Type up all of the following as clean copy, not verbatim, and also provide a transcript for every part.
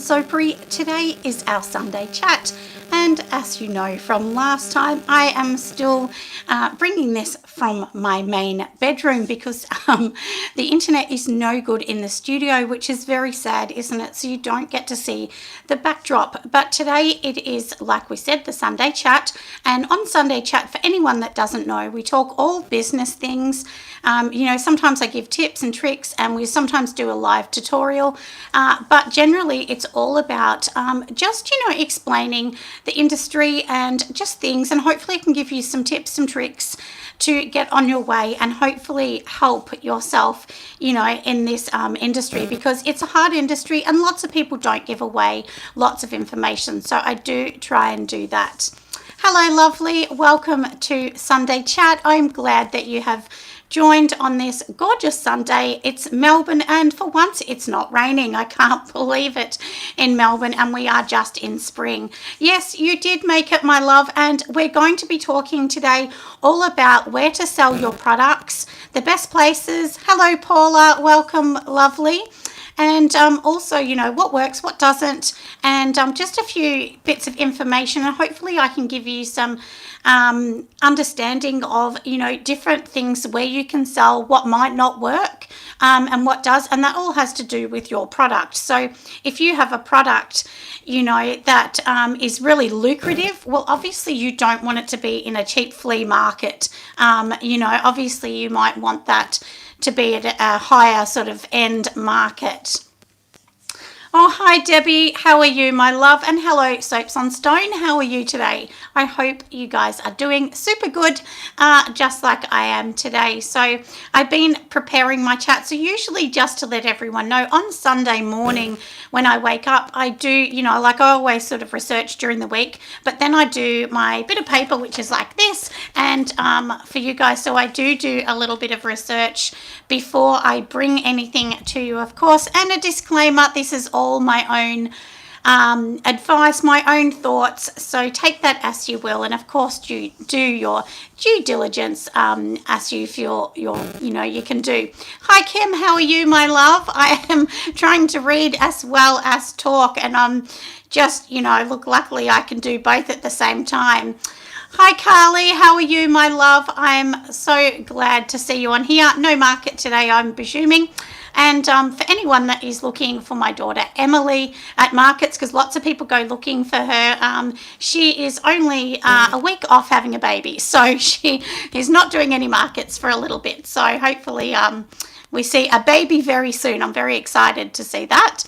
Soapery. Today is our Sunday chat, and as you know from last time, I am still bringing this from my main bedroom because the internet is no good in the studio, which is very sad, isn't it? So you don't get to see the backdrop. But today it is, like we said, the Sunday chat, and on Sunday chat, for anyone that doesn't know, we talk all business things. Sometimes I give tips and tricks, and we sometimes do a live tutorial, but generally it's all about just explaining the industry and just things, and hopefully I can give you some tips, some tricks to get on your way and hopefully help yourself in this industry, because it's a hard industry and lots of people don't give away lots of information, so I do try and do that. Hello lovely, welcome to Sunday chat. I'm glad that you have joined on this gorgeous Sunday. It's Melbourne, and for once it's not raining. I can't believe it in Melbourne, and we are just in spring. Yes, you did make it, my love, and we're going to be talking today all about where to sell your products, the best places. Hello Paula, welcome lovely. And also, what works, what doesn't, and just a few bits of information, and hopefully I can give you some understanding of, different things where you can sell, what might not work, and what does, and that all has to do with your product. So if you have a product, that is really lucrative, well, obviously you don't want it to be in a cheap flea market. Obviously you might want that to be at a higher sort of end market. Oh, hi Debbie, how are you, my love? And hello Soaps on Stone, how are you today? I hope you guys are doing super good, just like I am today. So I've been preparing my chat. So usually, just to let everyone know, on Sunday morning when I wake up, I do, like I always sort of research during the week, but then I do my bit of paper, which is like this, and for you guys, so I do a little bit of research before I bring anything to you, of course. And a disclaimer, this is all my own advice, my own thoughts, so take that as you will, and of course do your due diligence as you feel you can do. Hi Kim, how are you, my love? I am trying to read as well as talk, and I'm just look, luckily I can do both at the same time. Hi Carly, how are you, my love? I'm so glad to see you on here. No market today, I'm presuming. And for anyone that is looking for my daughter Emily at markets, because lots of people go looking for her, she is only a week off having a baby, so she is not doing any markets for a little bit. So hopefully we see a baby very soon. I'm very excited to see that.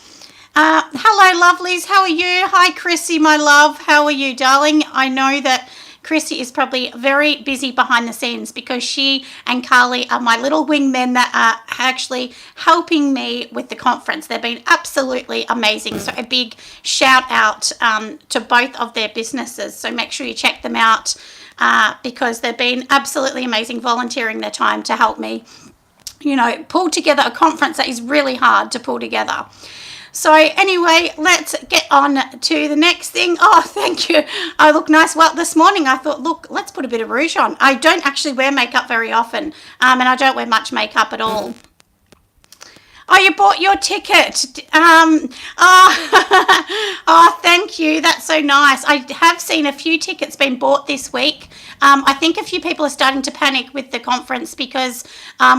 Hello lovelies, how are you? Hi Chrissy, my love, how are you, darling? I know that Chrissy is probably very busy behind the scenes because she and Carly are my little wingmen that are actually helping me with the conference. They've been absolutely amazing. So a big shout out to both of their businesses. So make sure you check them out because they've been absolutely amazing, volunteering their time to help me, pull together a conference that is really hard to pull together. So anyway, let's get on to the next thing. Oh, thank you. I look nice. Well, this morning I thought, look, let's put a bit of rouge on. I don't actually wear makeup very often, and I don't wear much makeup at all. Oh, you bought your ticket. Oh, thank you. That's so nice. I have seen a few tickets being bought this week. I think a few people are starting to panic with the conference because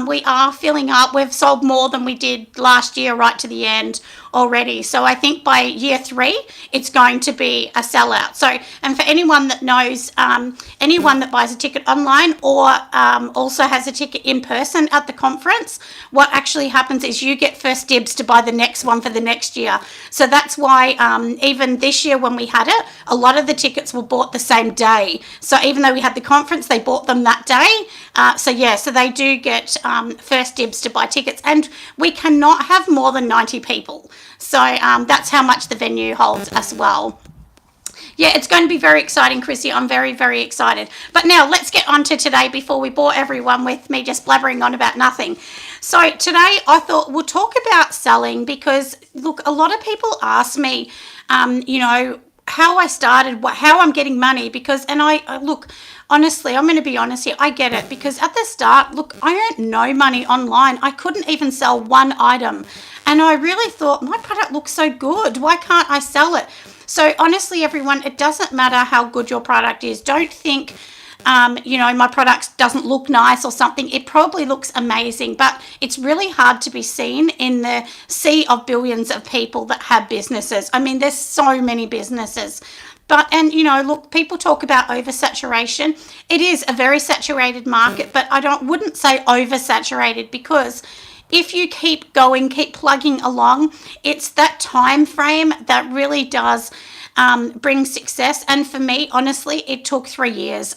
we are filling up. We've sold more than we did last year right to the end already. So I think by year 3, it's going to be a sellout. So, and for anyone that knows, anyone that buys a ticket online or also has a ticket in person at the conference, what actually happens is you get first dibs to buy the next one for the next year. So that's why even this year when we had it, a lot of the tickets were bought the same day. So even though we had the conference, they bought them that day. So they do get first dibs to buy tickets, and we cannot have more than 90 people. So that's how much the venue holds as well. Yeah, it's going to be very exciting, Chrissy. I'm very, very excited. But now let's get on to today before we bore everyone with me just blabbering on about nothing. So today I thought we'll talk about selling because, look, a lot of people ask me, how I started, how I'm getting money, because, and I look, honestly, I'm going to be honest here, I get it, because at the start, look, I earned no money online. I couldn't even sell one item. And I really thought, my product looks so good. Why can't I sell it? So honestly, everyone, it doesn't matter how good your product is. Don't think, my product doesn't look nice or something. It probably looks amazing, but it's really hard to be seen in the sea of billions of people that have businesses. I mean, there's so many businesses. Look, people talk about oversaturation. It is a very saturated market, but wouldn't say oversaturated, because if you keep going, keep plugging along, it's that time frame that really does bring success. And for me, honestly, it took 3 years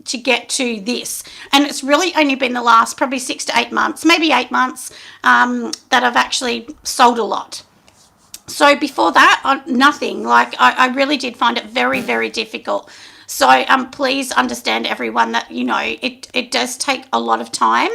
to get to this, and it's really only been the last probably 6 to 8 months, maybe 8 months, that I've actually sold a lot. So before that, nothing. Like, I really did find it very, very difficult. So please understand, everyone, that it does take a lot of time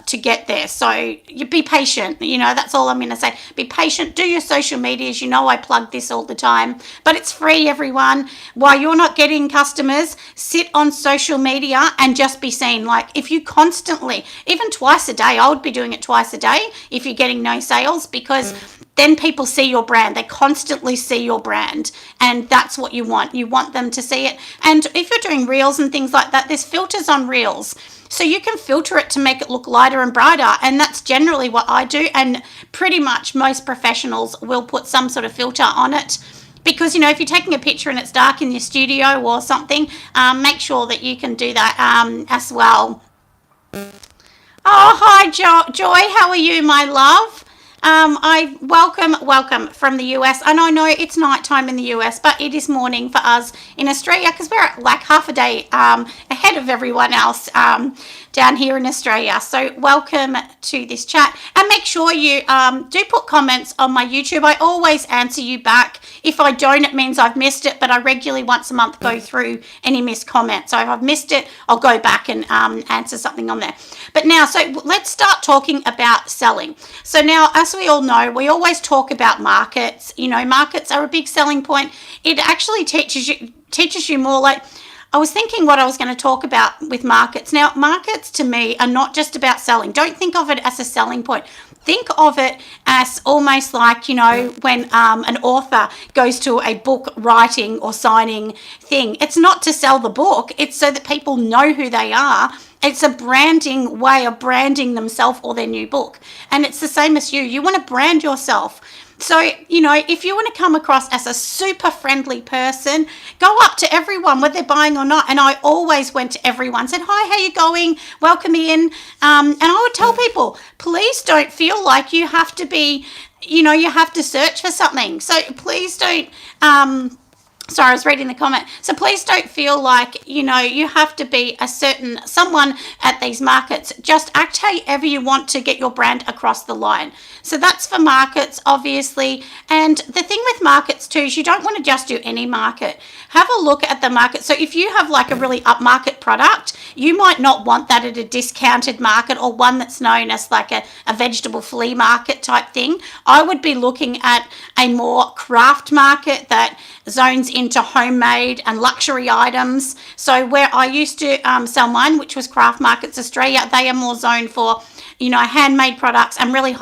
to get there. So you be patient. That's all I'm going to say. Be patient. Do your social medias. I plug this all the time, but it's free, everyone. While you're not getting customers, sit on social media and just be seen. Like, if you constantly, even twice a day, I would be doing it twice a day if you're getting no sales, because then people see your brand. They constantly see your brand, and that's what you want. You want them to see it. And if you're doing reels and things like that, there's filters on reels. So you can filter it to make it look lighter and brighter, and that's generally what I do. And pretty much most professionals will put some sort of filter on it, because, if you're taking a picture and it's dark in your studio or something, make sure that you can do that as well. Oh, hi, Joy. How are you, my love? I welcome from the US, and I know it's nighttime in the US, but it is morning for us in Australia, because we're like half a day ahead of everyone else down here in Australia. So welcome to this chat, and make sure you do put comments on my YouTube. I always answer you back. If I don't, it means I've missed it, but I regularly once a month go through any missed comments. So if I've missed it, I'll go back and answer something on there. But now, so let's start talking about selling. So now, as we all know, we always talk about markets. Markets are a big selling point. It actually teaches you more. Like, I was thinking what I was going to talk about with markets. Now, markets to me are not just about selling. Don't think of it as a selling point. Think of it as almost like, when an author goes to a book writing or signing thing. It's not to sell the book. It's so that people know who they are. It's a branding way of branding themselves or their new book. And it's the same as you. You want to brand yourself. So, if you want to come across as a super friendly person, go up to everyone, whether they're buying or not. And I always went to everyone, said, hi, how you going? Welcome in. And I would tell people, please don't feel like you have to be, you have to search for something. So please don't, sorry, I was reading the comment. So please don't feel like, you have to be someone at these markets. Just act however you want to get your brand across the line. So that's for markets, obviously. And the thing with markets too is you don't want to just do any market. Have a look at the market. So if you have like a really upmarket product, you might not want that at a discounted market or one that's known as like a vegetable flea market type thing. I would be looking at a more craft market that zones into homemade and luxury items. So where I used to sell mine, which was Craft Markets Australia, they are more zoned for, handmade products and really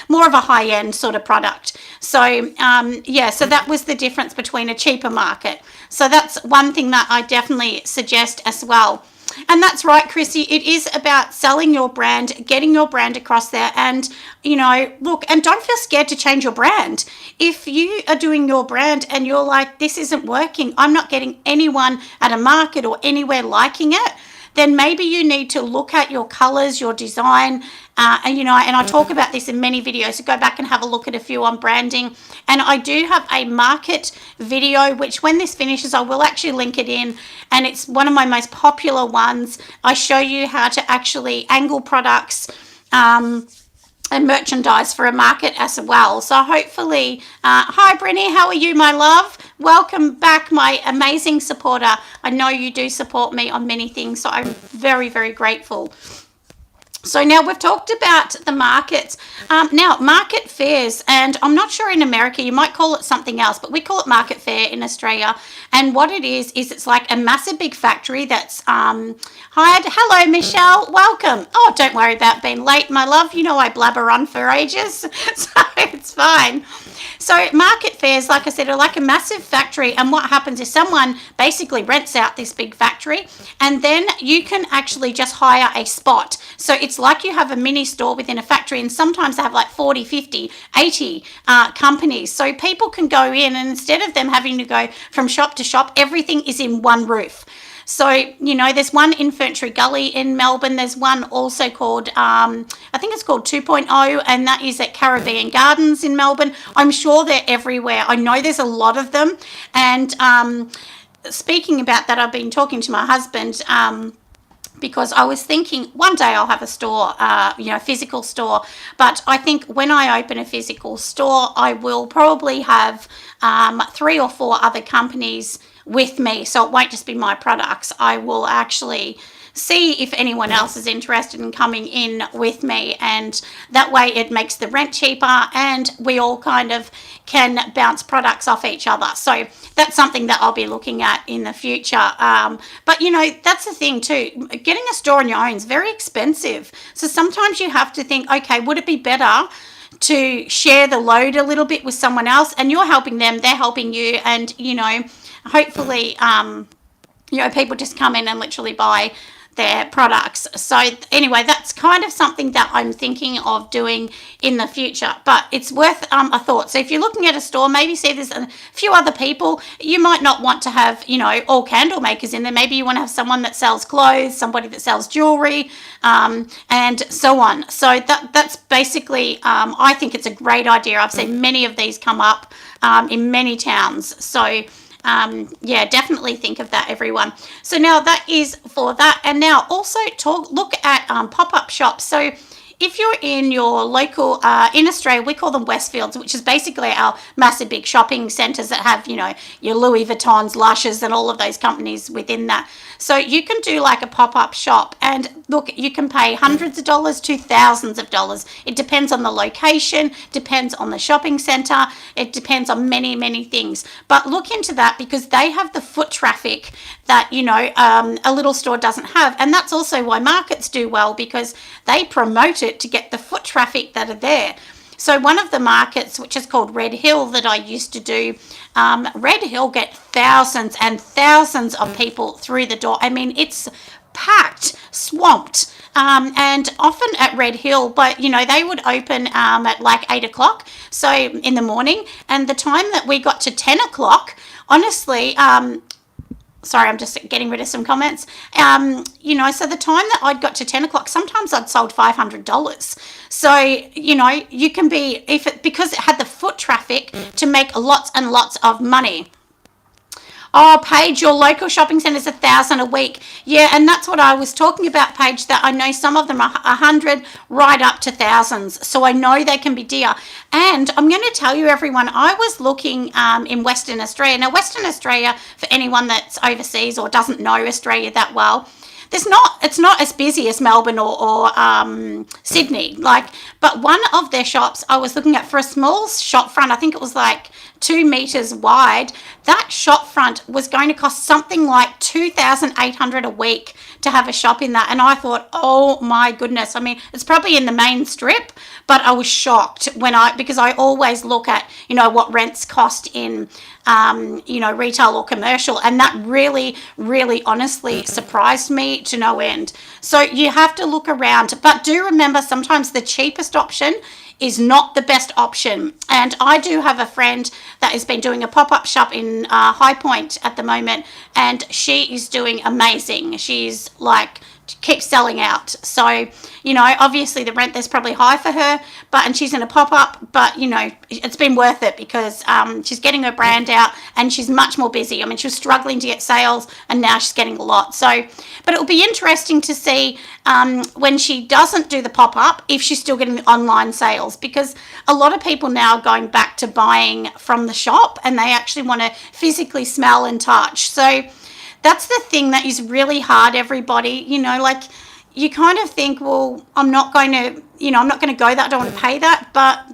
more of a high-end sort of product. So, so that was the difference between a cheaper market. So that's one thing that I definitely suggest as well. And that's right, Chrissy. It is about selling your brand, getting your brand across there. And, look, and don't feel scared to change your brand. If you are doing your brand and you're like, this isn't working, I'm not getting anyone at a market or anywhere liking it, then maybe you need to look at your colors, your design, and I talk about this in many videos, so go back and have a look at a few on branding. And I do have a market video, which when this finishes, I will actually link it in, and it's one of my most popular ones. I show you how to actually angle products and merchandise for a market as well. So hopefully, hi Brenny, how are you, my love? Welcome back, my amazing supporter. I know you do support me on many things, so I'm very, very grateful. So now we've talked about the markets. Now, market fairs, and I'm not sure in America, you might call it something else, but we call it market fair in Australia. And what it is it's like a massive big factory that's hired. Hello, Michelle. Welcome. Oh, don't worry about being late, my love. You know I blabber on for ages, so it's fine. So market fairs, like I said, are like a massive factory, and what happens is someone basically rents out this big factory, and then you can actually just hire a spot. So it's like you have a mini store within a factory, and sometimes they have like 40, 50, 80 companies. So people can go in, and instead of them having to go from shop to shop, everything is in one roof. So, you know, there's one in Ferntree Gully in Melbourne. There's one also called, I think it's called 2.0, and that is at Caribbean Gardens in Melbourne. I'm sure they're everywhere. I know there's a lot of them. And speaking about that, I've been talking to my husband because I was thinking one day I'll have a store, a physical store. But I think when I open a physical store, I will probably have 3 or 4 other companies with me, so it won't just be my products. I will actually see if anyone else is interested in coming in with me, and that way it makes the rent cheaper and we all kind of can bounce products off each other. So that's something that I'll be looking at in the future. But you know, that's the thing too, getting a store on your own is very expensive. So sometimes you have to think, okay, would it be better to share the load a little bit with someone else, and you're helping them, they're helping you, and you know, hopefully people just come in and literally buy their products. So anyway, that's kind of something that I'm thinking of doing in the future, but it's worth a thought. So if you're looking at a store, maybe see there's a few other people. You might not want to have, you know, all candle makers in there. Maybe you want to have someone that sells clothes, somebody that sells jewelry, and so on. So that's basically, I think it's a great idea. I've seen many of these come up in many towns. So definitely think of that, everyone. So now that is for that. And now also look at pop-up shops. So if you're in your local, in Australia, we call them Westfields, which is basically our massive big shopping centres that have, you know, your Louis Vuittons, Lushes, and all of those companies within that. So you can do like a pop-up shop, and look, you can pay hundreds of dollars to thousands of dollars. It depends on the location, depends on the shopping centre, it depends on many, many things. But look into that, because they have the foot traffic that, you know, a little store doesn't have. And that's also why markets do well, because they promote it to get the foot traffic that are there. So one of the markets, which is called Red Hill, that I used to do, Red Hill get thousands and thousands of people through the door. I mean, it's packed, swamped, and often at Red Hill, but you know, they would open at like 8 o'clock, so in the morning, and the time that we got to 10 o'clock, honestly, sorry, I'm just getting rid of some comments. You know, so the time that I'd got to 10 o'clock, sometimes I'd sold $500. So, you know, you can be, because it had the foot traffic to make lots and lots of money. Oh, Paige, your local shopping centre is $1,000 a week. Yeah, and that's what I was talking about, Paige, that I know some of them are 100 right up to thousands. So I know they can be dear. And I'm going to tell you, everyone, I was looking in Western Australia. Now, Western Australia, for anyone that's overseas or doesn't know Australia that well, it's not as busy as Melbourne or Sydney. But one of their shops I was looking at, for a small shop front, I think it was like 2 meters wide, that shop front was going to cost something like $2,800 a week to have a shop in that. And I thought, oh my goodness, I mean, it's probably in the main strip, but I was shocked because I always look at, you know, what rents cost in you know, retail or commercial, and that really, really honestly surprised me to no end. So you have to look around, but do remember, sometimes the cheapest option is not the best option. And I do have a friend that has been doing a pop-up shop in High Point at the moment, and she is doing amazing. She's like, keeps selling out. So, you know, obviously the rent there's probably high for her, and she's in a pop-up, but you know, it's been worth it because she's getting her brand out and she's much more busy. I mean, she was struggling to get sales and now she's getting a lot. So, but it'll be interesting to see when she doesn't do the pop-up, if she's still getting the online sales, because a lot of people now are going back to buying from the shop and they actually want to physically smell and touch. So that's the thing that is really hard, everybody. You know, like, you kind of think, well, I'm not going to, I'm not going to go that, I don't want to pay that. But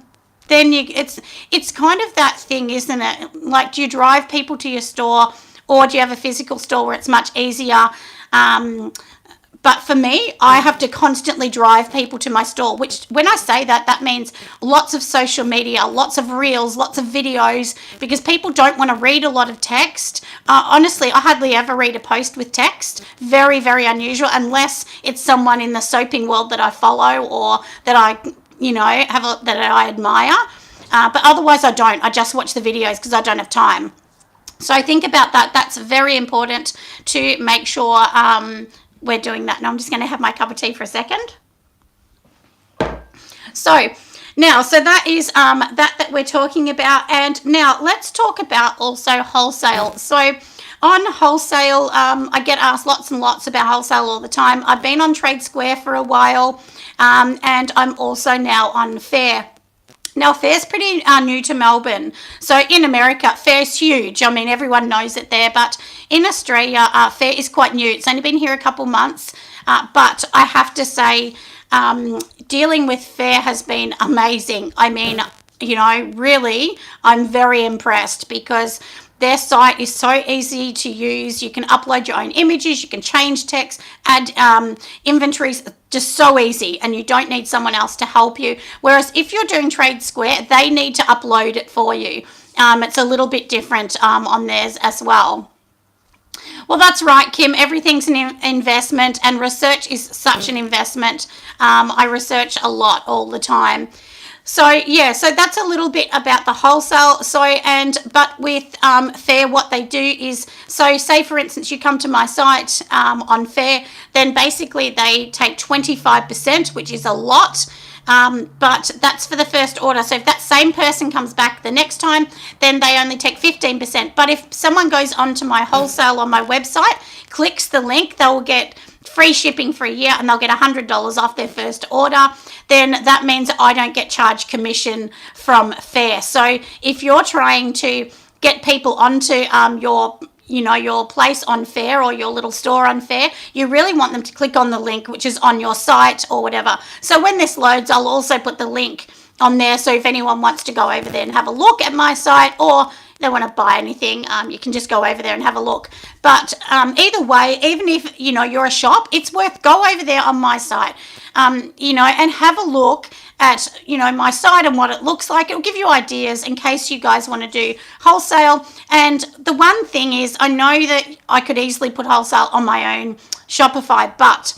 then it's kind of that thing, isn't it? Like, do you drive people to your store, or do you have a physical store where it's much easier? But for me, I have to constantly drive people to my store, which when I say that, that means lots of social media, lots of reels, lots of videos, because people don't want to read a lot of text. Honestly, I hardly ever read a post with text. Very, very unusual, unless it's someone in the soaping world that I follow or that I, that I admire. But otherwise I don't. I just watch the videos because I don't have time. So think about that. That's very important to make sure we're doing that. Now I'm just going to have my cup of tea for a second. So now, so that is that we're talking about. And now let's talk about also wholesale. So on wholesale, I get asked lots and lots about wholesale all the time. I've been on Trade Square for a while, and I'm also now on Fair. Now, Fair's pretty new to Melbourne. So in America, Fair's huge. I mean, everyone knows it there. But in Australia, Fair is quite new. It's only been here a couple months. But I have to say, dealing with Fair has been amazing. I mean, really, I'm very impressed because their site is so easy to use. You can upload your own images, you can change text, add inventories, just so easy, and you don't need someone else to help you. Whereas if you're doing Trade Square, they need to upload it for you. It's a little bit different on theirs as well. Well, that's right, Kim. Everything's an investment, and research is such an investment. I research a lot all the time. So yeah, so that's a little bit about the wholesale. But with Fair, what they do is, so say for instance you come to my site on Fair, then basically they take 25%, which is a lot. But that's for the first order. So if that same person comes back the next time, then they only take 15%. But if someone goes onto my wholesale on my website, clicks the link, they will get free shipping for a year, and they'll get $100 off their first order. Then that means I don't get charged commission from Fair. So if you're trying to get people onto your place on Fair or your little store on Fair, you really want them to click on the link which is on your site or whatever. So when this loads, I'll also put the link on there, so if anyone wants to go over there and have a look at my site, or they want to buy anything, you can just go over there and have a look. But either way, even if you're a shop, it's worth go over there on my site, and have a look at my site and what it looks like. It'll give you ideas in case you guys want to do wholesale. And the one thing is, I know that I could easily put wholesale on my own Shopify, but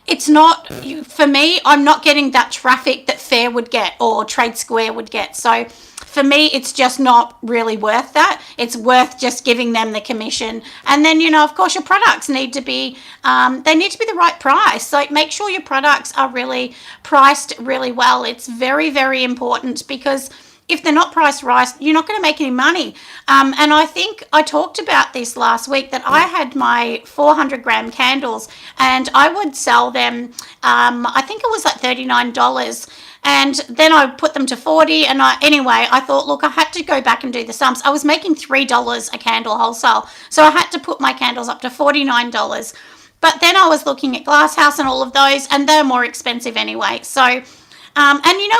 it's not, for me, I'm not getting that traffic that Fair would get or Trade Square would get. So for me, it's just not really worth that. It's worth just giving them the commission. And then, of course, your products need to be, they need to be the right price. So make sure your products are really priced really well. It's very, very important, because if they're not priced right, you're not going to make any money. And I think I talked about this last week, that I had my 400-gram candles and I would sell them, I think it was like $39. And then I put them to 40. And I thought, look, I had to go back and do the sums. I was making $3 a candle wholesale. So I had to put my candles up to $49. But then I was looking at Glasshouse and all of those, and they're more expensive anyway. So, and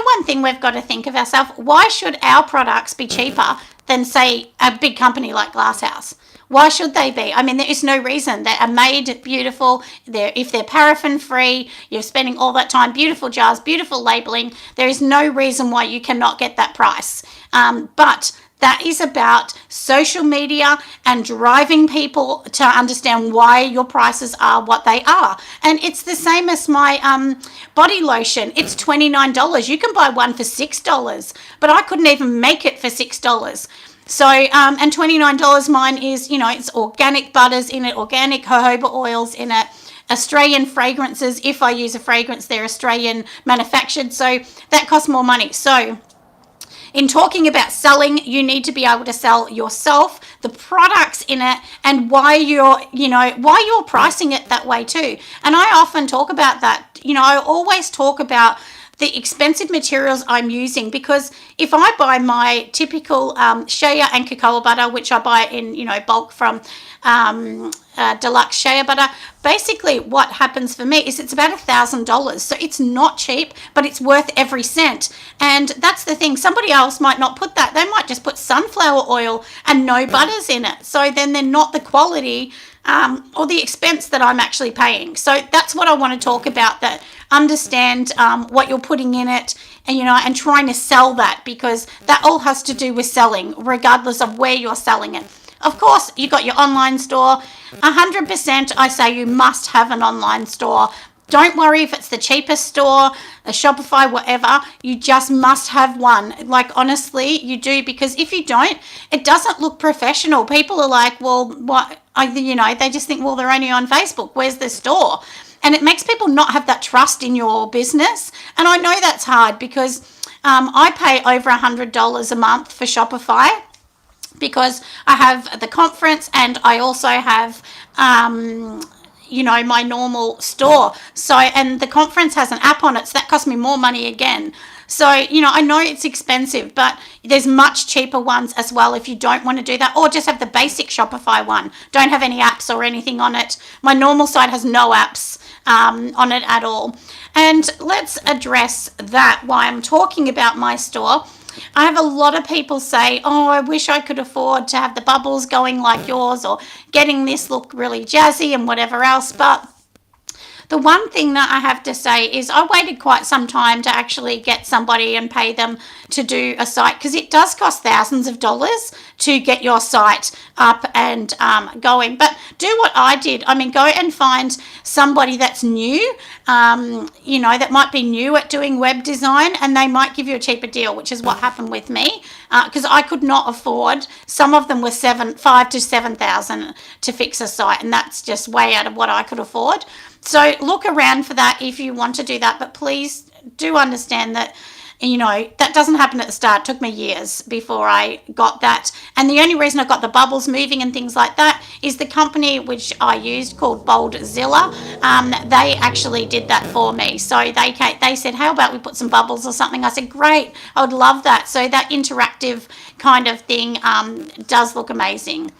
one thing we've got to think of ourselves, why should our products be cheaper than, say, a big company like Glasshouse? Why should they be? I mean, there is no reason. They are made beautiful. If they're paraffin free, you're spending all that time, beautiful jars, beautiful labeling. There is no reason why you cannot get that price. But that is about social media and driving people to understand why your prices are what they are. And it's the same as my body lotion. It's $29. You can buy one for $6, but I couldn't even make it for $6. So, and $29 mine is, it's organic butters in it, organic jojoba oils in it, Australian fragrances. If I use a fragrance, they're Australian manufactured. So that costs more money. So in talking about selling, you need to be able to sell yourself, the products in it, and why you're pricing it that way too. And I often talk about that. I always talk about the expensive materials I'm using, because if I buy my typical shea and cocoa butter, which I buy in, bulk from deluxe shea butter, basically what happens for me is it's about $1,000. So it's not cheap, but it's worth every cent. And that's the thing. Somebody else might not put that. They might just put sunflower oil and no butters in it. So then they're not the quality or the expense that I'm actually paying. So that's what I want to talk about, that understand what you're putting in it, and and trying to sell that, because that all has to do with selling, regardless of where you're selling it. Of course, you got your online store. 100% I say you must have an online store. Don't worry if it's the cheapest store, a Shopify, whatever. You just must have one. Like, honestly, you do, because if you don't, it doesn't look professional. People are like, well, what? They just think, well, they're only on Facebook. Where's the store? And it makes people not have that trust in your business. And I know that's hard, because I pay over $100 a month for Shopify, because I have the conference and I also have my normal store. So, and the conference has an app on it, so that costs me more money again. So, I know it's expensive, but there's much cheaper ones as well if you don't want to do that, or just have the basic Shopify one. Don't have any apps or anything on it. My normal site has no apps on it at all. And let's address that while I'm talking about my store. I have a lot of people say, oh, I wish I could afford to have the bubbles going like yours, or getting this look really jazzy and whatever else. But the one thing that I have to say is I waited quite some time to actually get somebody and pay them to do a site, because it does cost thousands of dollars to get your site up and going. But do what I did. Go and find somebody that's new, that might be new at doing web design, and they might give you a cheaper deal, which is what happened with me, because I could not afford. Some of them were $5,000 to $7,000 to fix a site, and that's just way out of what I could afford. So look around for that if you want to do that, but please do understand that that doesn't happen at the start. It took me years before I got that. And the only reason I got the bubbles moving and things like that is the company which I used, called Boldzilla, they actually did that for me. So they said, how about we put some bubbles or something? I said, great, I would love that. So that interactive kind of thing does look amazing.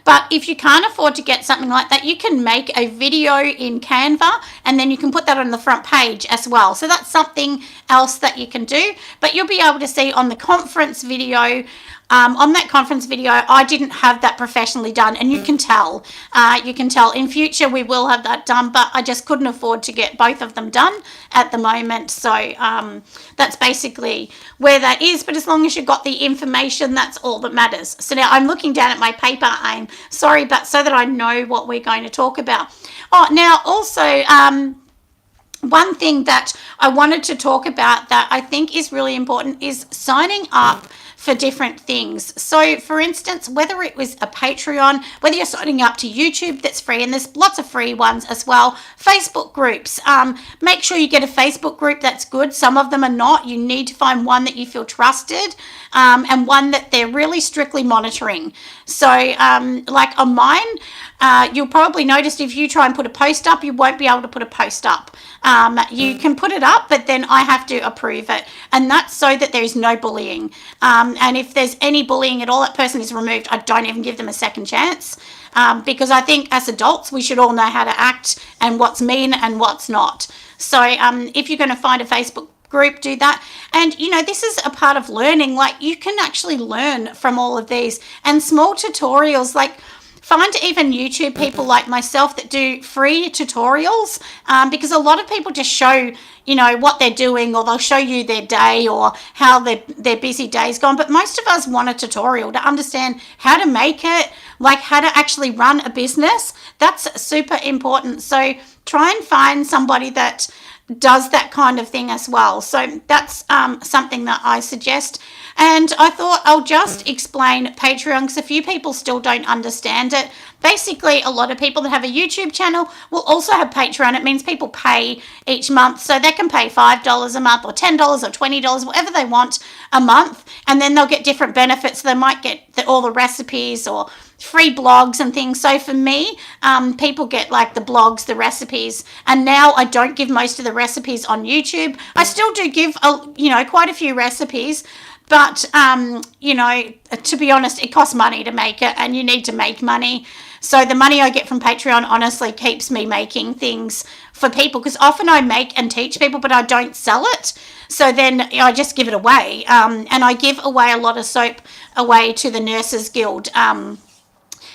But if you can't afford to get something like that, you can make a video in Canva, and then you can put that on the front page as well. So that's something else that you can do. But you'll be able to see on the conference video, on that conference video, I didn't have that professionally done, and you can tell. In future we will have that done, but I just couldn't afford to get both of them done at the moment. So that's basically where that is. But as long as you've got the information, that's all that matters. So now I'm looking down at my paper. I'm sorry, but so that I know what we're going to talk about. Oh, now also one thing that I wanted to talk about that I think is really important is signing up for different things. So for instance, whether it was a Patreon, whether you're signing up to YouTube, that's free, and there's lots of free ones as well. Facebook groups, make sure you get a Facebook group that's good. Some of them are not. You need to find one that you feel trusted, and one that they're really strictly monitoring. So like on mine, you'll probably notice if you try and put a post up, you won't be able to put a post up. You can put it up, but then I have to approve it, and that's so that there's no bullying. And if there's any bullying at all, that person is removed. I don't even give them a second chance, because I think as adults we should all know how to act and what's mean and what's not. So if you're going to find a Facebook group, do that. And this is a part of learning. Like, you can actually learn from all of these, and small tutorials, like find even YouTube people like myself that do free tutorials, because a lot of people just show what they're doing, or they'll show you their day or how their busy day's gone. But most of us want a tutorial to understand how to make it, like how to actually run a business. That's super important. So try and find somebody that does that kind of thing as well. So that's something that I suggest. And I thought I'll just explain Patreon, because a few people still don't understand it. Basically, a lot of people that have a YouTube channel will also have Patreon. It means people pay each month. So they can pay $5 a month or $10 or $20, whatever they want a month. And then they'll get different benefits. They might get the all the recipes or free blogs and things. So for me, people get like the blogs, the recipes, and now I don't give most of the recipes on YouTube. I still do give, quite a few recipes, but, to be honest, it costs money to make it, and you need to make money. So the money I get from Patreon honestly keeps me making things for people, because often I make and teach people, but I don't sell it. So then I just give it away. And I give away a lot of soap away to the Nurses Guild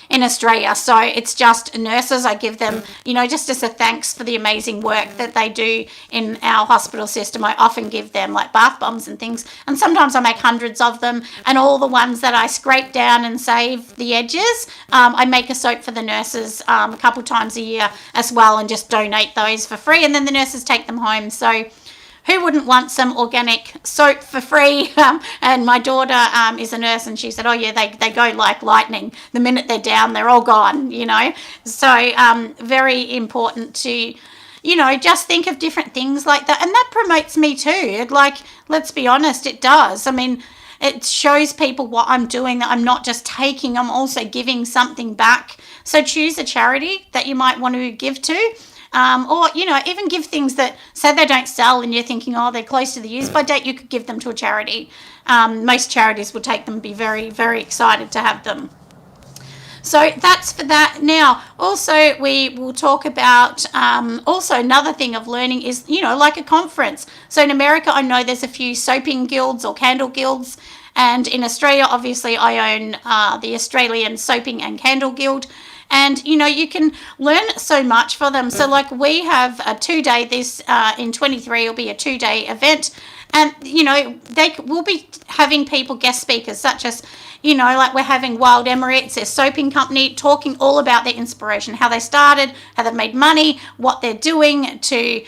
in Australia. So it's just nurses. I give them, just as a thanks for the amazing work that they do in our hospital system. I often give them like bath bombs and things. And sometimes I make hundreds of them. And all the ones that I scrape down and save the edges, I make a soap for the nurses a couple times a year as well, and just donate those for free. And then the nurses take them home. So who wouldn't want some organic soap for free? And my daughter is a nurse, and she said, oh yeah, they go like lightning. The minute they're down, they're all gone, So very important to, just think of different things like that. And that promotes me too. Let's be honest, it does. I mean, it shows people what I'm doing, that I'm not just taking, I'm also giving something back. So choose a charity that you might want to give to. Or, even give things that say they don't sell and you're thinking, oh, they're close to the use by date, you could give them to a charity. Most charities would take them, be very, very excited to have them. So that's for that. Now, also we will talk about, also another thing of learning is, like a conference. So in America, I know there's a few soaping guilds or candle guilds. And in Australia, obviously, I own the Australian Soaping and Candle Guild. And, you can learn so much for them. So, like, we have a 2-day, this in 23 will be a 2-day event. And, they will be having people, guest speakers, such as, like we're having Wild Emirates, their soaping company, talking all about their inspiration, how they started, how they've made money, what they're doing to,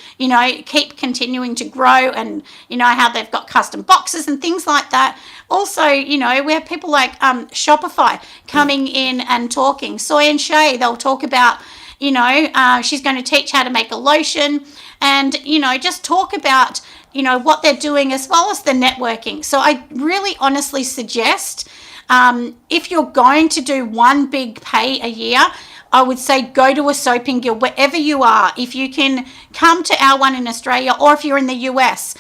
keep continuing to grow, and, how they've got custom boxes and things like that. Also, we have people like Shopify coming in and talking. Soy and Shay, they'll talk about, she's going to teach how to make a lotion, and, just talk about, what they're doing, as well as the networking. So I really honestly suggest, if you're going to do one big pay a year, I would say go to a soaping guild wherever you are. If you can come to our one in Australia, or if you're in the US,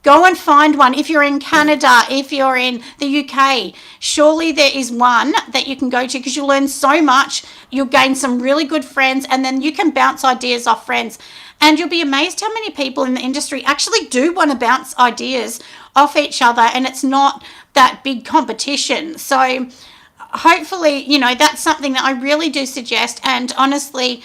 go and find one. If you're in Canada, if you're in the UK, surely there is one that you can go to, because you'll learn so much. You'll gain some really good friends, and then you can bounce ideas off friends. And you'll be amazed how many people in the industry actually do want to bounce ideas off each other, and it's not that big competition. So hopefully, that's something that I really do suggest. And honestly,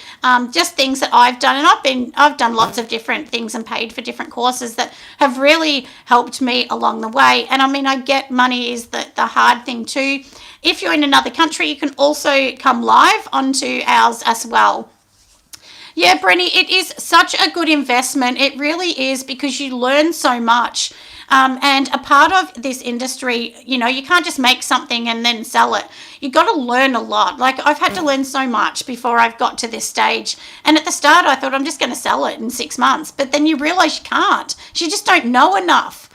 just things that I've done, and I've done lots of different things and paid for different courses that have really helped me along the way. And I mean, I get money is the hard thing too. If you're in another country, you can also come live onto ours as well. Yeah, Brenny, it is such a good investment. It really is, because you learn so much. And a part of this industry, you can't just make something and then sell it. You got to learn a lot. Like, I've had to learn so much before I've got to this stage. And at the start, I thought I'm just going to sell it in 6 months. But then you realize you can't. You just don't know enough.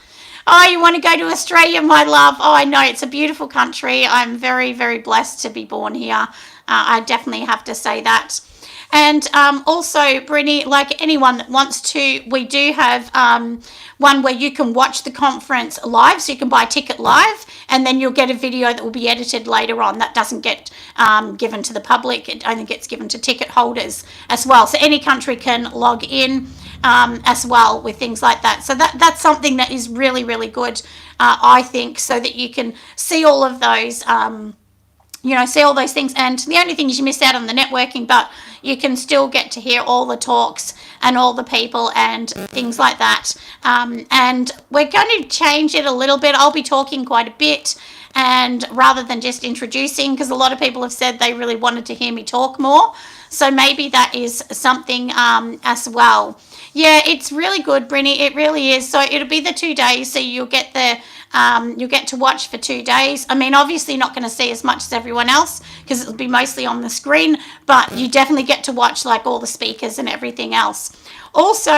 Oh, you want to go to Australia, my love? Oh, I know. It's a beautiful country. I'm very, very blessed to be born here. I definitely have to say that. And also, Brenny, like anyone that wants to, we do have one where you can watch the conference live. So you can buy a ticket live, and then you'll get a video that will be edited later on. That doesn't get given to the public. It only gets given to ticket holders as well. So any country can log in as well with things like that. So that's something that is really, really good, I think, so that you can see all of those, see all those things. And the only thing is you miss out on the networking, but you can still get to hear all the talks and all the people and things like that. And we're going to change it a little bit. I'll be talking quite a bit, and rather than just introducing, because a lot of people have said they really wanted to hear me talk more. So maybe that is something as well. Yeah, it's really good, Brinny. It really is. So it'll be the 2 days. So you'll get to watch for 2 days. I mean, obviously not going to see as much as everyone else, because it'll be mostly on the screen, but you definitely get to watch like all the speakers and everything else. Also,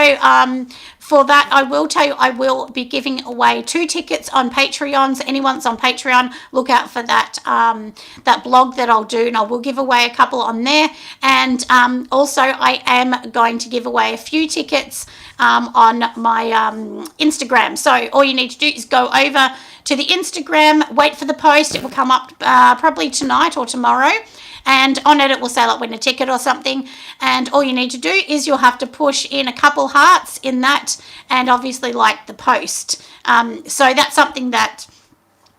for that, I will tell you, I will be giving away 2 tickets on Patreon. So anyone's on Patreon, look out for that that blog that I'll do, and I will give away a couple on there. And also, I am going to give away a few tickets on my Instagram. So all you need to do is go over to the Instagram, wait for the post. It will come up probably tonight or tomorrow. And on it will say like win a ticket or something, and all you need to do is you'll have to push in a couple hearts in that, and obviously like the post. So that's something that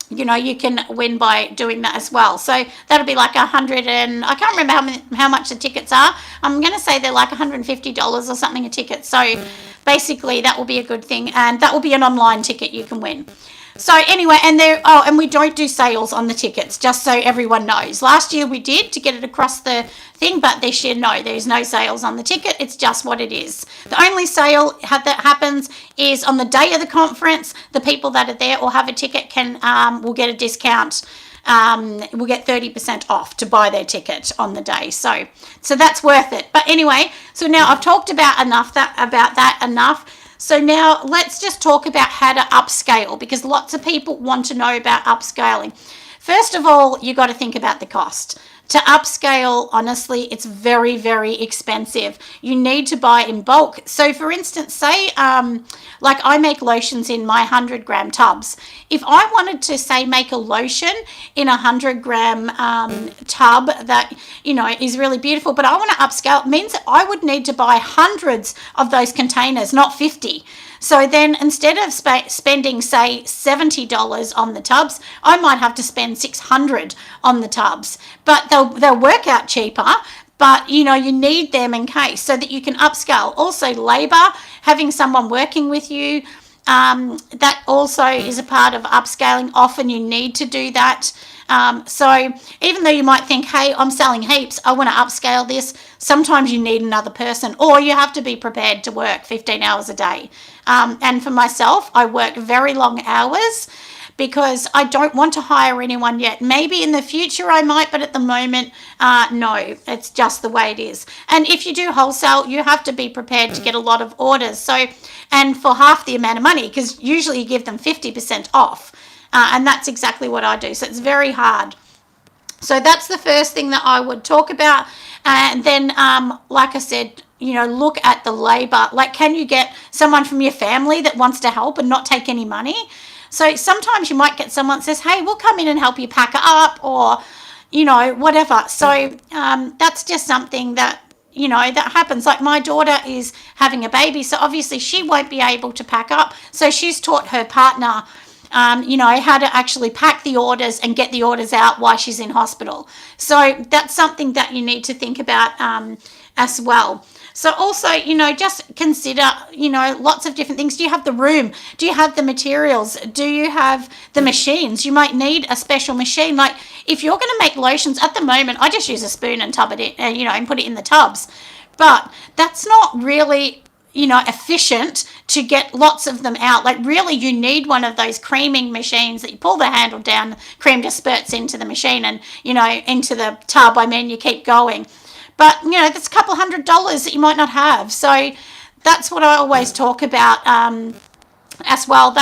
you can win by doing that as well. So that'll be like 100, and I can't remember how much the tickets are. I'm going to say they're like $150 or something a ticket. So basically that will be a good thing, and that will be an online ticket you can win. So anyway, and we don't do sales on the tickets, just so everyone knows. Last year we did to get it across the thing, but this year, no, there's no sales on the ticket. It's just what it is. The only sale that happens is on the day of the conference. The people that are there or have a ticket will get a discount. Will get 30% off to buy their ticket on the day. So that's worth it. But anyway, so now I've talked about that enough. So now let's just talk about how to upscale, because lots of people want to know about upscaling. First of all, you got to think about the cost. To upscale, honestly, it's very, very expensive. You need to buy in bulk. So for instance, say like I make lotions in my 100-gram tubs. If I wanted to say make a lotion in a 100-gram tub that is really beautiful, but I want to upscale, it means that I would need to buy hundreds of those containers, not 50. So then instead of spending, say, $70 on the tubs, I might have to spend $600 on the tubs. But they'll work out cheaper, but you need them in case, so that you can upscale. Also labor, having someone working with you, that also is a part of upscaling. Often you need to do that. So even though you might think, hey, I'm selling heaps, I want to upscale this, sometimes you need another person, or you have to be prepared to work 15 hours a day. And for myself, I work very long hours because I don't want to hire anyone yet. Maybe in the future I might, but at the moment, no, it's just the way it is. And if you do wholesale, you have to be prepared to get a lot of orders. So, and for half the amount of money, because usually you give them 50% off. And that's exactly what I do. So it's very hard. So that's the first thing that I would talk about. And then, like I said, look at the labor. Like, can you get someone from your family that wants to help and not take any money? So sometimes you might get someone that says, hey, we'll come in and help you pack up, or, whatever. So that's just something that, that happens. Like my daughter is having a baby, so obviously she won't be able to pack up. So she's taught her partner how to actually pack the orders and get the orders out while she's in hospital. So that's something that you need to think about as well. So also, just consider, lots of different things. Do you have the room? Do you have the materials? Do you have the machines? You might need a special machine. Like if you're going to make lotions, at the moment, I just use a spoon and tub it in, and put it in the tubs. But that's not really efficient to get lots of them out. Like really you need one of those creaming machines that you pull the handle down, cream just spurts into the machine and, into the tub. I mean, you keep going. But, that's a couple $100 that you might not have. So that's what I always talk about as well.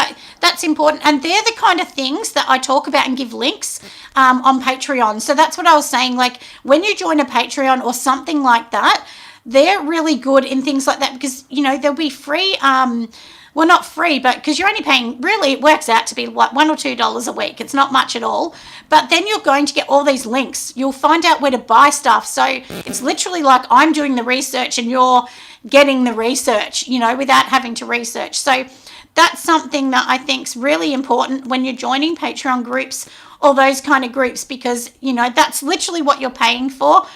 That's important. And they're the kind of things that I talk about and give links on Patreon. So that's what I was saying. Like when you join a Patreon or something like that, they're really good in things like that because, they'll be free. Well, not free, but because you're only paying, really, it works out to be what, $1 or $2 a week. It's not much at all. But then you're going to get all these links. You'll find out where to buy stuff. So it's literally like I'm doing the research and you're getting the research, without having to research. So that's something that I think is really important when you're joining Patreon groups or those kind of groups because, that's literally what you're paying for.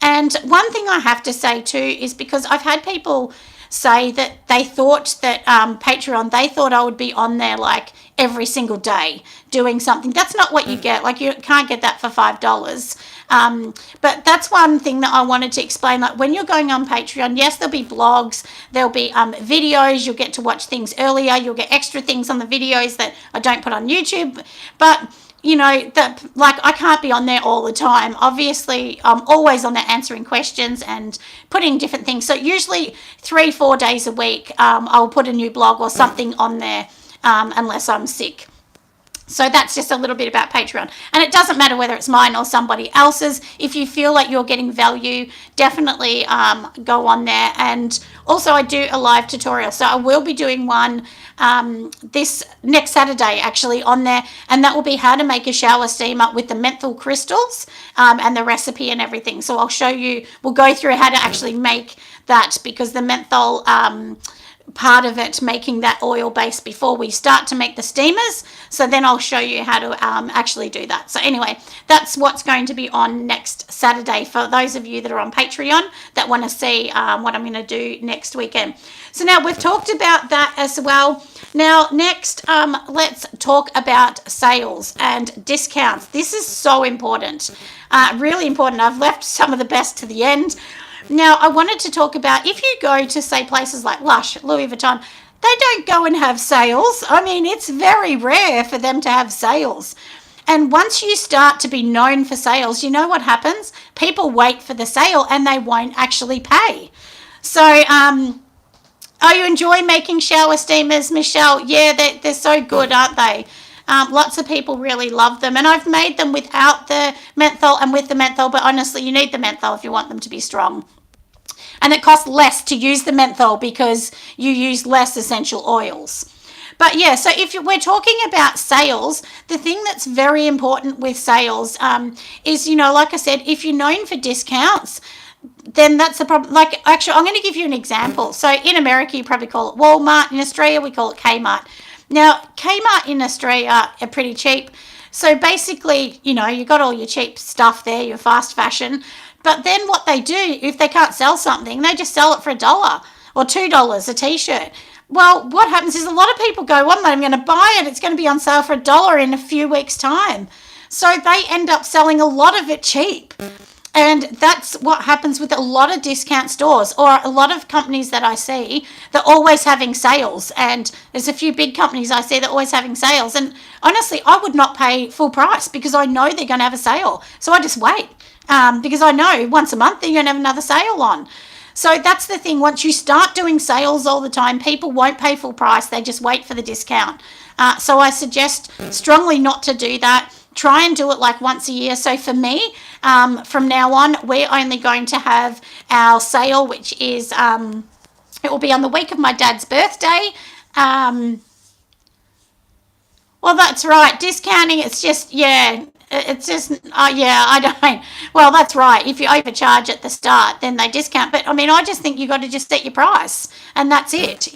And one thing I have to say too is because I've had people say that they thought that Patreon, they thought I would be on there like every single day doing something. That's not what you get. Like you can't get that for $5. But that's one thing that I wanted to explain. Like when you're going on Patreon, yes, there'll be blogs, there'll be videos, you'll get to watch things earlier, you'll get extra things on the videos that I don't put on YouTube. But that like I can't be on there all the time. Obviously, I'm always on there answering questions and putting different things. So usually 3-4 days a week, I'll put a new blog or something on there, unless I'm sick. So that's just a little bit about Patreon. And it doesn't matter whether it's mine or somebody else's. If you feel like you're getting value, definitely go on there. And also I do a live tutorial. So I will be doing one this next Saturday actually on there. And that will be how to make a shower steamer with the menthol crystals and the recipe and everything. So I'll show you, we'll go through how to actually make that, because the menthol part of it, making that oil base before we start to make the steamers. So then I'll show you how to actually do that. So anyway, that's what's going to be on next Saturday for those of you that are on Patreon that want to see what I'm going to do next weekend. So now we've talked about that as well. Now next, let's talk about sales and discounts. This is so important, really important. I've left some of the best to the end. Now, I wanted to talk about, if you go to, say, places like Lush, Louis Vuitton, they don't go and have sales. I mean, it's very rare for them to have sales. And once you start to be known for sales, you know what happens? People wait for the sale and they won't actually pay. So, are you enjoying making shower steamers, Michelle? Yeah, they're so good, aren't they? Lots of people really love them, and I've made them without the menthol and with the menthol, but honestly, you need the menthol if you want them to be strong. And it costs less to use the menthol because you use less essential oils. But yeah, so if we're talking about sales, the thing that's very important with sales is, like I said, if you're known for discounts, then that's the problem. Like, actually, I'm going to give you an example. So in America, you probably call it Walmart. In Australia, we call it Kmart. Now, Kmart in Australia are pretty cheap. So basically, you got all your cheap stuff there, your fast fashion. But then what they do, if they can't sell something, they just sell it for $1 or $2 a t-shirt. Well, what happens is a lot of people go, well, I'm going to buy it. It's going to be on sale for $1 in a few weeks' time. So they end up selling a lot of it cheap. And that's what happens with a lot of discount stores or a lot of companies that I see. They're always having sales. And there's a few big companies I see that are always having sales. And honestly, I would not pay full price because I know they're going to have a sale. So I just wait because I know once a month they're going to have another sale on. So that's the thing. Once you start doing sales all the time, people won't pay full price. They just wait for the discount. So I suggest strongly not to do that. Try and do it like once a year. So for me, from now on, we're only going to have our sale, which is, it will be on the week of my dad's birthday. Well, that's right. Discounting, it's just, I don't. Well, that's right. If you overcharge at the start, then they discount. But I mean, I just think you got to just set your price and that's it,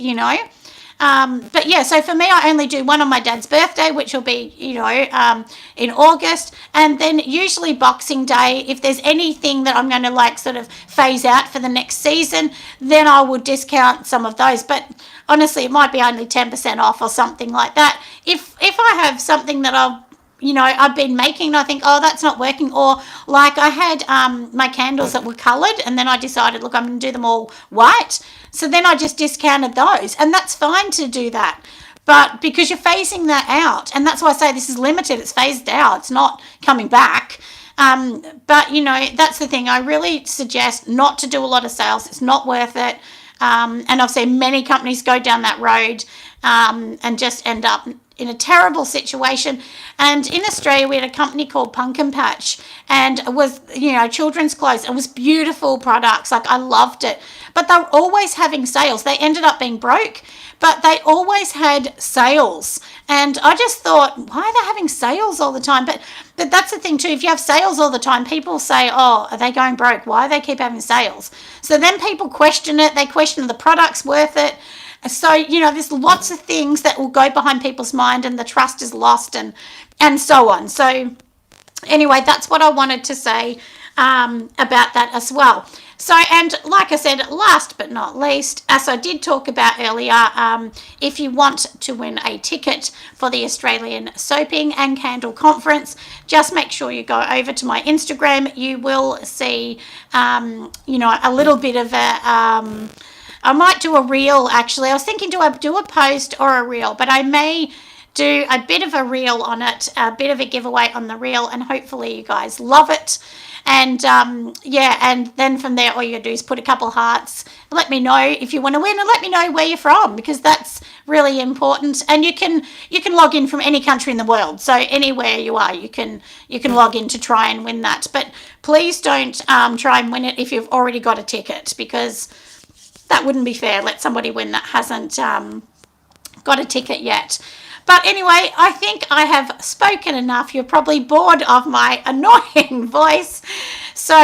But yeah, so for me, I only do one on my dad's birthday, which will be, in August. And then usually Boxing Day, if there's anything that I'm going to sort of phase out for the next season, then I will discount some of those. But honestly, it might be only 10% off or something like that. If I have something that I've been making and I think, oh, that's not working. Or like I had my candles that were coloured and then I decided, look, I'm going to do them all white. So then I just discounted those, and that's fine to do that. But because you're phasing that out, and that's why I say this is limited, it's phased out, it's not coming back. But, that's the thing. I really suggest not to do a lot of sales. It's not worth it. And I've seen many companies go down that road and just end up in a terrible situation. And in Australia, we had a company called Pumpkin Patch, and it was, children's clothes. It was beautiful products. Like, I loved it. But they were always having sales. They ended up being broke, but they always had sales. And I just thought, why are they having sales all the time? But that's the thing too. If you have sales all the time, people say, oh, are they going broke? Why do they keep having sales? So then people question it. They question the product's worth it. So, there's lots of things that will go behind people's mind, and the trust is lost and so on. So anyway, that's what I wanted to say about that as well. So, and like I said, last but not least, as I did talk about earlier, if you want to win a ticket for the Australian Soaping and Candle Conference, just make sure you go over to my Instagram. You will see, a little bit of I might do a reel, actually. I was thinking, do I do a post or a reel? But I may do a bit of a reel on it, a bit of a giveaway on the reel, and hopefully you guys love it. And yeah, and then from there, all you gotta do is put a couple hearts. Let me know if you want to win, and let me know where you're from, because that's really important. And you can log in from any country in the world, so anywhere you are, you can log in to try and win that. But please don't try and win it if you've already got a ticket, because that wouldn't be fair. Let somebody win that hasn't got a ticket yet. But anyway, I think I have spoken enough. You're probably bored of my annoying voice. So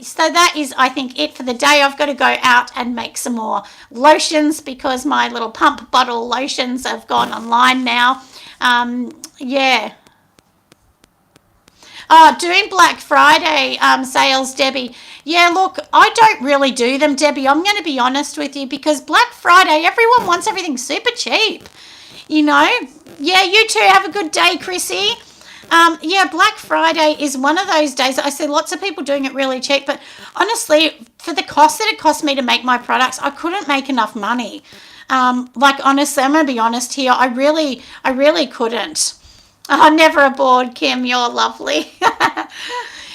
so that is, I think, it for the day. I've got to go out and make some more lotions, because my little pump bottle lotions have gone online now. Yeah. Oh, doing Black Friday sales, Debbie. Yeah, look, I don't really do them, Debbie. I'm going to be honest with you, because Black Friday, everyone wants everything super cheap. You know, yeah, you too. Have a good day, Chrissy. Yeah, Black Friday is one of those days. I see lots of people doing it really cheap, but honestly, for the cost that it cost me to make my products, I couldn't make enough money. Like, honestly, I'm going to be honest here. I really couldn't. Oh, never aboard, Kim. You're lovely.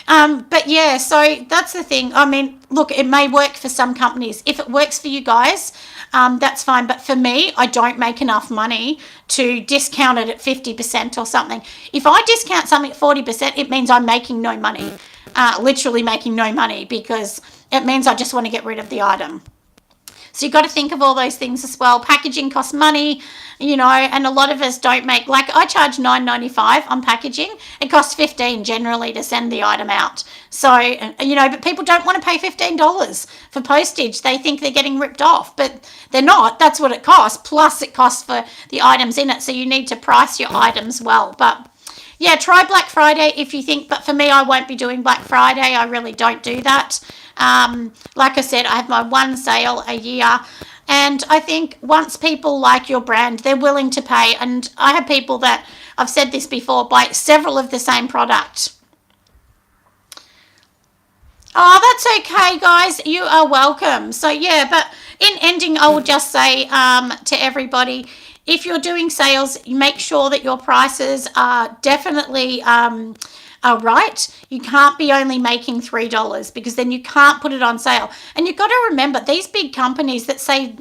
But yeah, so that's the thing. I mean, look, it may work for some companies. If it works for you guys, that's fine. But for me, I don't make enough money to discount it at 50% or something. If I discount something at 40%, it means I'm making no money, literally making no money, because it means I just want to get rid of the item. So you've got to think of all those things as well. Packaging costs money, you know, and a lot of us don't make, like, I charge $9.95 on packaging. It costs $15 generally to send the item out. So, you know, but people don't want to pay $15 for postage. They think they're getting ripped off, but they're not. That's what it costs. Plus it costs for the items in it. So you need to price your items well. But yeah, try Black Friday if you think, but for me, I won't be doing Black Friday. I really don't do that. Like I said, I have my one sale a year, and I think once people like your brand, they're willing to pay. And I have people that, I've said this before, buy several of the same product. Oh, that's okay, guys. You are welcome. So yeah, but in ending, I will just say to everybody, if you're doing sales, make sure that your prices are definitely are right. You can't be only making $3, because then you can't put it on sale. And you've got to remember, these big companies that say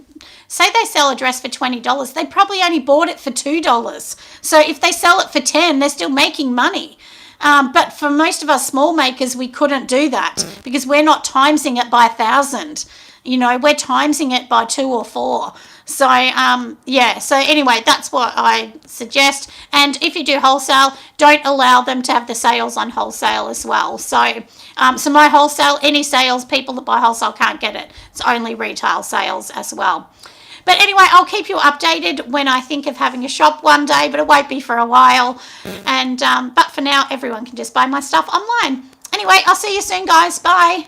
they sell a dress for $20, they probably only bought it for $2. So if they sell it for $10, they're still making money. But for most of us small makers, we couldn't do that, because we're not timesing it by 1,000. You know, we're timesing it by 2 or 4. So, yeah, so anyway, that's what I suggest. And if you do wholesale, don't allow them to have the sales on wholesale as well. So, so my wholesale, any sales, people that buy wholesale can't get it. It's only retail sales as well. But anyway, I'll keep you updated when I think of having a shop one day, but it won't be for a while. And but for now, everyone can just buy my stuff online. Anyway, I'll see you soon, guys. Bye.